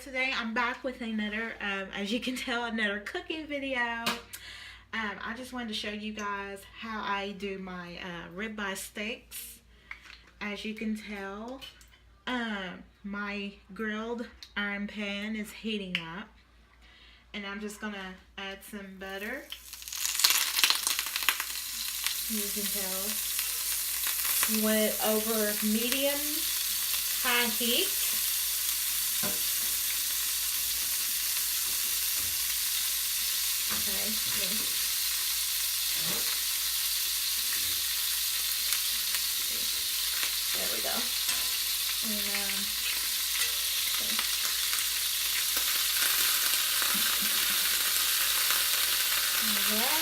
today I'm back with another, as you can tell, another cooking video. I just wanted to show you guys how I do my ribeye steaks. As you can tell, my grilled iron pan is heating up, and I'm just gonna add some butter. You can tell you want it over medium high heat. Okay. There we go. And okay.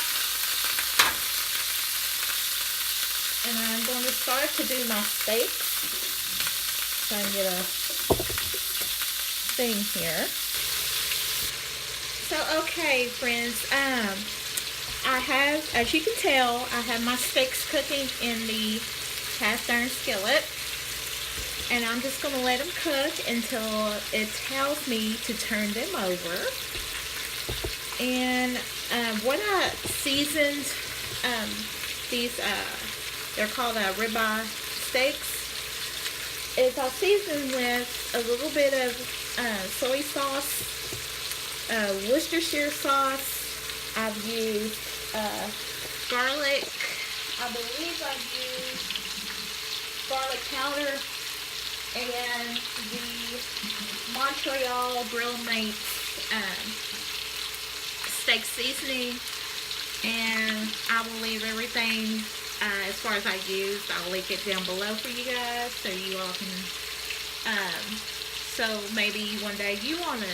And I'm going to start to do my steaks. So I can get a thing here. So okay, friends, I have, as you can tell, I have my steaks cooking in the cast iron skillet, and I'm just going to let them cook until it tells me to turn them over. And what I seasoned these, they're called ribeye steaks, is I seasoned with a little bit of soy sauce, Worcestershire sauce. I've used garlic. I believe I've used garlic powder and the Montreal Grill Mates steak seasoning. And I will leave everything as far as I used. I'll link it down below for you guys so you all can. So maybe one day you want to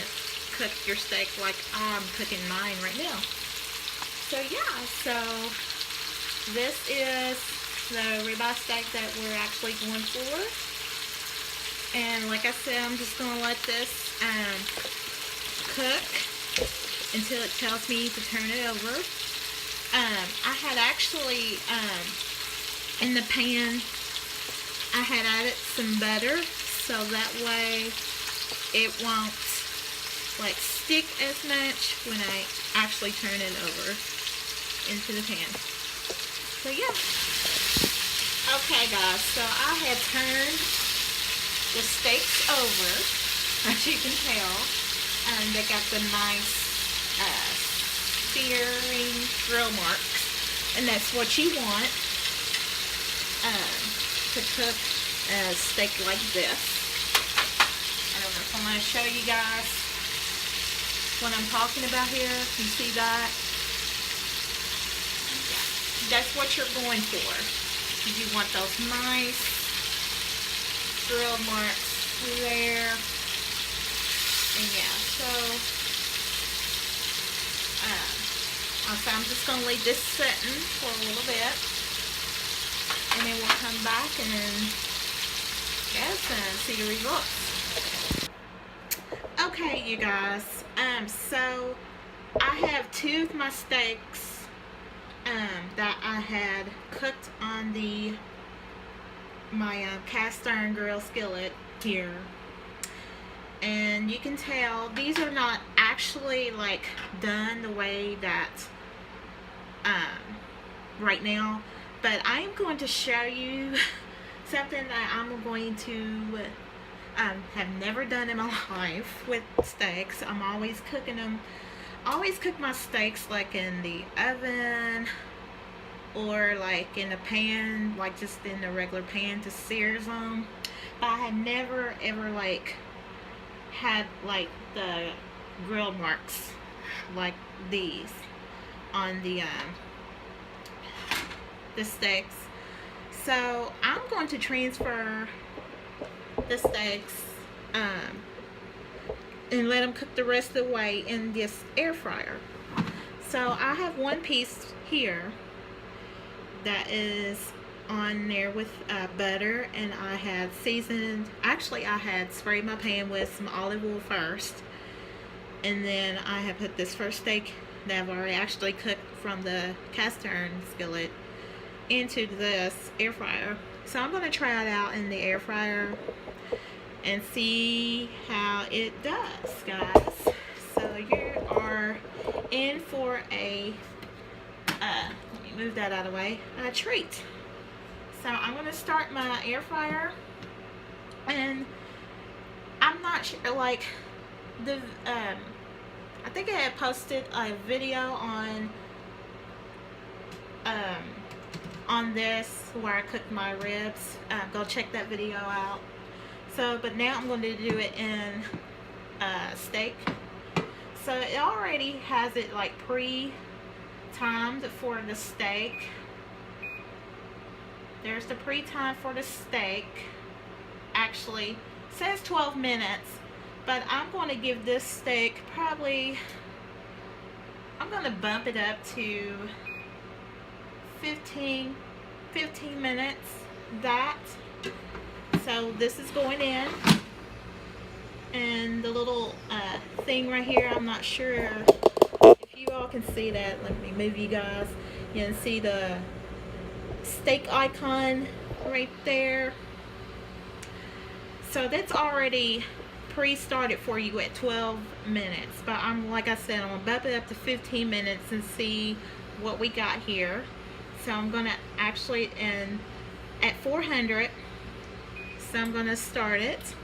cook your steak like I'm cooking mine right now. So yeah, so this is the ribeye steak that we're actually going for. And like I said, I'm just going to let this cook until it tells me to turn it over. I had actually, in the pan, I had added some butter, so that way it won't like stick as much when I actually turn it over into the pan. So yeah. Okay guys, so I have turned the steaks over, as you can tell, and they got the nice searing grill marks, and that's what you want to cook a steak like this. I don't know if I'm going to show you guys what I'm talking about here. You see that? That's what you're going for. You want those nice grill marks there. And yeah, so I'm just going to leave this sitting for a little bit, and then we'll come back and see the results. Okay, you guys. So I have two of my steaks that I had cooked on my cast iron grill skillet here, and you can tell these are not actually like done the way that right now, but I am going to show you something that I'm going to have never done in my life with steaks. I'm always cooking them. I always cook my steaks like in the oven or like in a pan, like just in a regular pan to sear them. But I had never ever like had like the grill marks like these on the steaks. So I'm going to transfer the steaks and let them cook the rest of the way in this air fryer. So I have one piece here that is on there with butter, and I had seasoned, actually I had sprayed my pan with some olive oil first, and then I have put this first steak that I've already actually cooked from the cast iron skillet into this air fryer. So I'm going to try it out in the air fryer and see how it does, guys. So you are in for a let me move that out of the way, a treat. So I'm going to start my air fryer, and I'm not sure, like, the I think I had posted a video on this where I cooked my ribs. Go check that video out. So, but now I'm going to do it in steak. So it already has it like pre-timed for the steak. There's the pre-time for the steak. Actually, it says 12 minutes, but I'm going to give this steak probably, I'm going to bump it up to 15 minutes. So this is going in, and the little thing right here, I'm not sure if you all can see that. Let me move you guys. You can see the steak icon right there. So that's already pre-started for you at 12 minutes, but I'm, like I said, I'm gonna bump it up to 15 minutes and see what we got here. So I'm gonna actually at 400, so I'm gonna start it,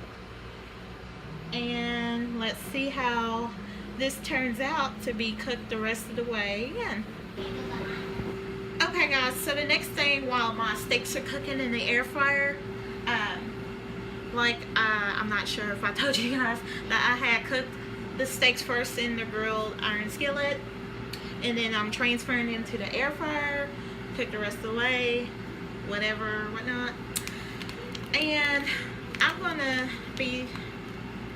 and let's see how this turns out to be cooked the rest of the way again. Okay guys, so the next thing while my steaks are cooking in the air fryer, I'm not sure if I told you guys that I had cooked the steaks first in the grilled iron skillet, and then I'm transferring them to the air fryer, cook the rest of the way, whatnot. And I'm gonna be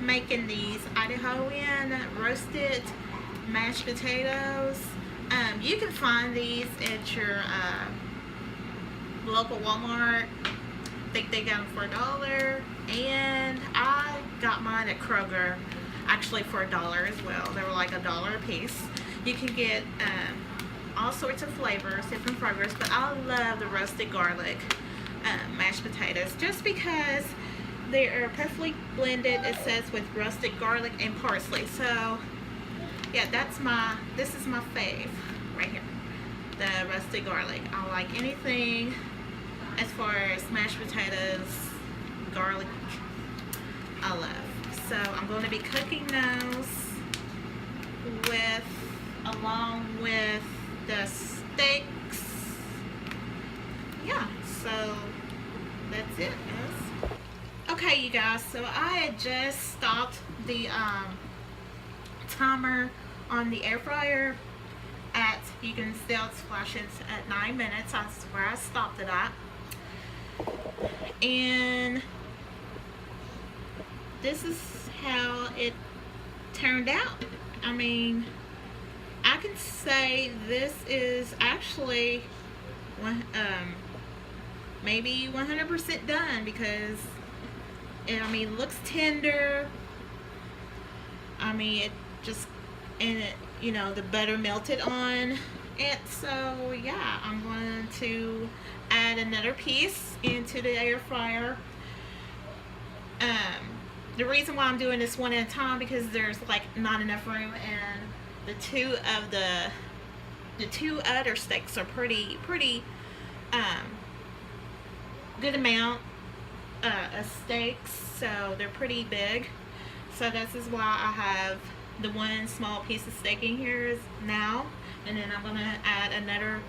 making these Idahoan roasted mashed potatoes. You can find these at your local Walmart. I think they got them for $1, and I got mine at Kroger actually for $1 as well. They were like $1 a piece. You can get all sorts of flavors, different flavors, but I love the roasted garlic mashed potatoes just because they are perfectly blended. It says with roasted garlic and parsley. So yeah, this is my fave right here, the roasted garlic. I like anything as far as mashed potatoes, garlic, I love. So I'm going to be cooking those along with the steaks. Yeah, so that's it, guys. Okay, you guys, so I had just stopped the timer on the air fryer at, you can still flash it at 9 minutes. That's where I stopped it at. And this is how it turned out. I mean, I can say this is actually maybe 100% done, because it looks tender. I mean, it just, and it, the butter melted on it. So yeah, I'm going to add another piece into the air fryer. The reason why I'm doing this one at a time, because there's like not enough room, and the two other steaks are pretty good amount of steaks, so they're pretty big. So this is why I have the one small piece of steak in here now, and then I'm gonna add another.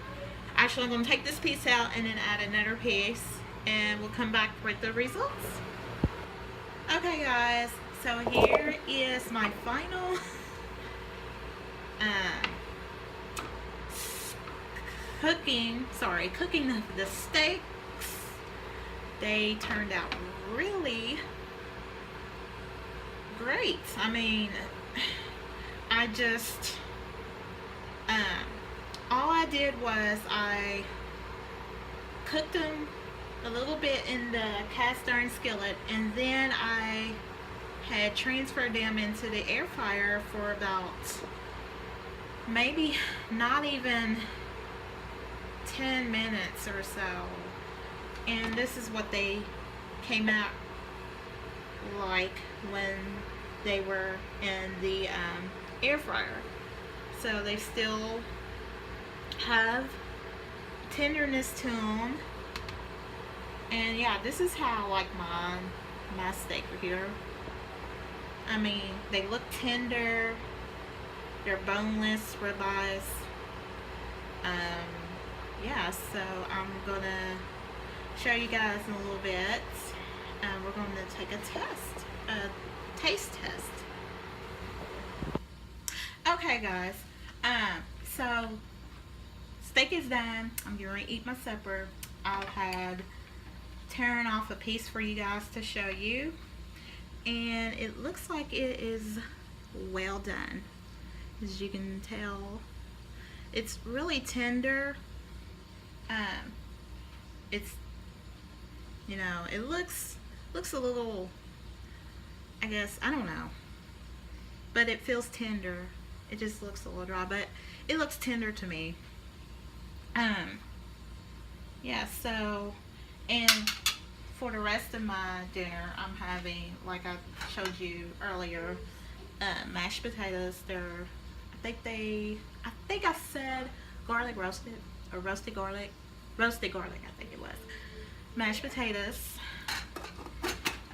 Actually, I'm gonna take this piece out and then add another piece, and we'll come back with the results. Okay guys, so here is my final cooking the steaks. They turned out really great. I mean, I just all I did was I cooked them a little bit in the cast iron skillet, and then I had transferred them into the air fryer for about maybe not even 10 minutes or so, and this is what they came out like when they were in the air fryer. So they still have tenderness to them. And yeah, this is how I like my steak here. I mean, they look tender. They're boneless ribeyes. Yeah, so I'm gonna show you guys in a little bit. We're going to take a taste test. Okay, guys. So steak is done. I'm going to eat my supper. I've had tearing off a piece for you guys to show you, and it looks like it is well done. As you can tell, it's really tender. It's, you know, it looks a little, I guess, I don't know, but it feels tender. It just looks a little dry, but it looks tender to me. Yeah, so, and for the rest of my dinner, I'm having, like I showed you earlier, mashed potatoes. They're, I think I said garlic roasted, or roasted garlic, I think it was. Mashed potatoes.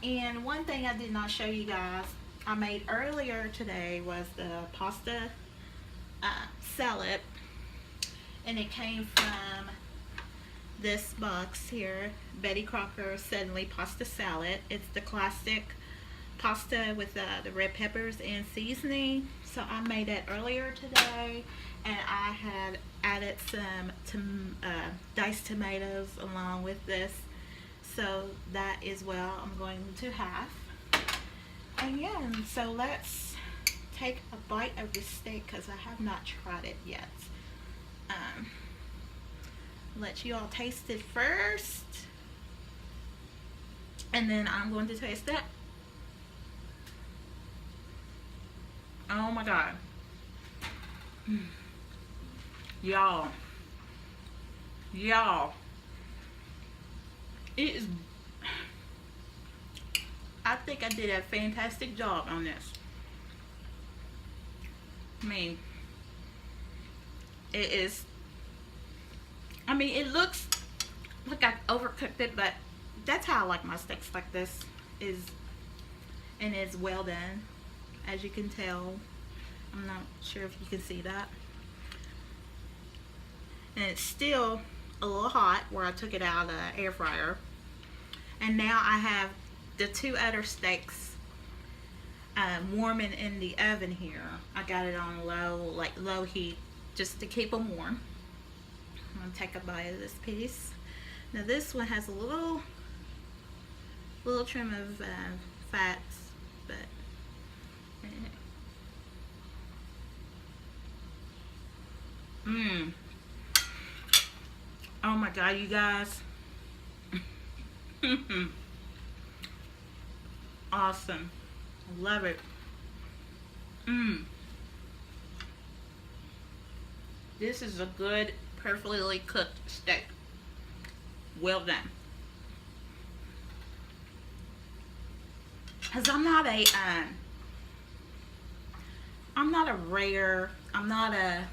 And one thing I did not show you guys, I made earlier today, was the pasta salad. And it came from this box here, Betty Crocker Suddenly Pasta Salad. It's the classic pasta with the red peppers and seasoning. So I made that earlier today, and I had added some diced tomatoes along with this. So that is well I'm going to have. And yeah, so let's take a bite of this steak because I have not tried it yet. Let you all taste it first, and then I'm going to taste that. Oh my God. Y'all, it is, I think I did a fantastic job on this. I mean, it is, I mean, it looks like I overcooked it, but that's how I like my steaks, like this, and it's well done, as you can tell. I'm not sure if you can see that. And it's still a little hot where I took it out of the air fryer. And now I have the two other steaks warming in the oven here. I got it on low heat, just to keep them warm. I'm gonna take a bite of this piece. Now this one has a little trim of fats, but oh my God, you guys. Awesome. I love it. This is a good, perfectly cooked steak. Well done. Cause I'm not a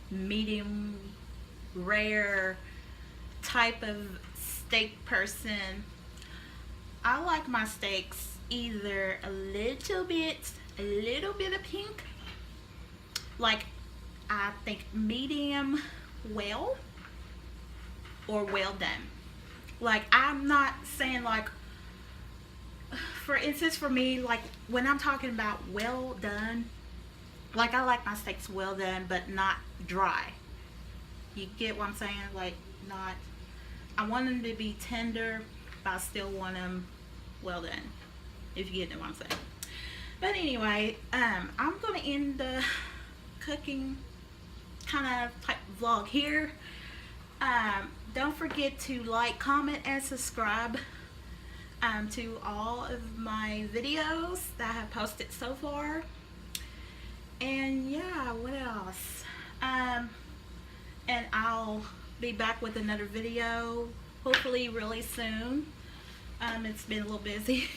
medium rare type of steak person. I like my steaks either a little bit of pink, like I think medium well, or well done. Like, I'm not saying, like, for instance, for me, like when I'm talking about well done, like I like my steaks well done but not dry. You get what I'm saying? Like, not, I want them to be tender, but I still want them well done, if you get what I'm saying. But anyway, I'm gonna end the cooking kind of type vlog here. Don't forget to like, comment, and subscribe to all of my videos that I have posted so far. And yeah, what else? And I'll be back with another video hopefully really soon. It's been a little busy.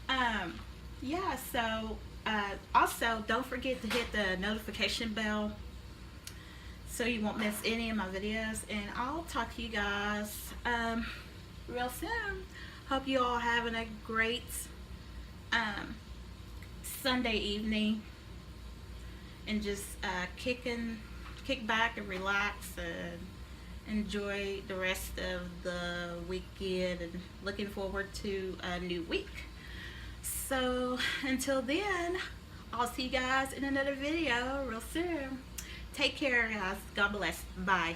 Yeah, so also don't forget to hit the notification bell so you won't miss any of my videos, and I'll talk to you guys real soon. Hope you all having a great Sunday evening, and just kick back and relax and enjoy the rest of the weekend, and looking forward to a new week. So until then, I'll see you guys in another video real soon. Take care, guys. God bless. Bye.